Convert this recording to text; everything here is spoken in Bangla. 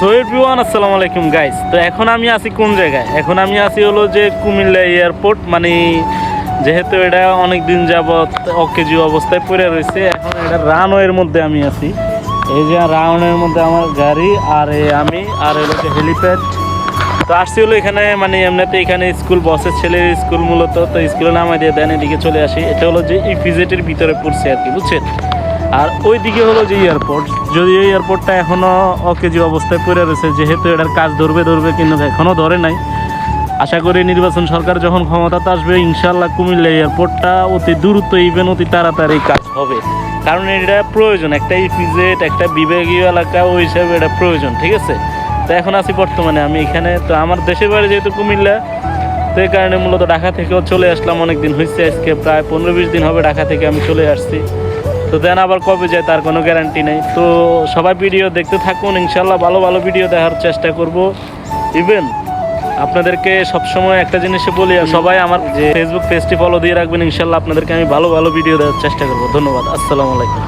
সো এভরিওয়ান আসসালামু আলাইকুম গাইস। তো এখন আমি আছি কোন জায়গায়? এখন আমি আছি হলো যে কুমিল্লা এয়ারপোর্ট, মানে যেহেতু এটা অনেক দিন যাবৎ অকেজু অবস্থায় পড়ে রয়েছে, এখন এটা রানওয়ের মধ্যে আমি আছি। এই যে রানওয়ের মধ্যে আমার গাড়ি, আর আমি আর হলো যে হেলিপ্যাড। তো আসছি হলো এখানে, মানে এমনিতে এখানে স্কুল বসের ছেলের স্কুল মূলত, তো স্কুলে নামাই দিয়ে দেন এদিকে চলে আসি। এটা হলো যে এই ফিজেটের ভিতরে পড়ছে আর কি, বুঝছেন। আর ওই দিকে হলো যে এয়ারপোর্ট, যদিও এয়ারপোর্টটা এখনও অকেজি অবস্থায় পড়ে রয়েছে, যেহেতু এটার কাজ ধরবে কিন্তু এখনও ধরে নাই। আশা করি নির্বাচন সরকার যখন ক্ষমতাতে আসবে ইনশাল্লাহ কুমিল্লা এয়ারপোর্টটা অতি দ্রুত ইভেন অতি তাড়াতাড়ি কাজ হবে, কারণ এটা প্রয়োজন। একটা ইপিজেড, একটা বিভাগীয় এলাকা, ওই হিসাবে এটা প্রয়োজন, ঠিক আছে। তো এখন আছি বর্তমানে আমি এখানে। তো আমার দেশের বাড়ি যেহেতু কুমিল্লা, তো এই কারণে মূলত ঢাকা থেকেও চলে আসলাম। অনেক দিন হয়েছে, আজকে প্রায় 15-20 দিন হবে ঢাকা থেকে আমি চলে আসছি। তো দেন আবার কবে যায় তার কোনো গ্যারান্টি নেই। তো সবাই ভিডিও দেখতে থাকুন, ইনশাল্লাহ ভালো ভালো ভিডিও দেখার চেষ্টা করব। ইভেন আপনাদেরকে সবসময় একটা জিনিসে বলি, সবাই আমার যে ফেসবুক পেজটি ফলো দিয়ে রাখবেন, ইনশাল্লাহ আপনাদেরকে আমি ভালো ভালো ভিডিও দেওয়ার চেষ্টা করব। ধন্যবাদ, আসসালামু আলাইকুম।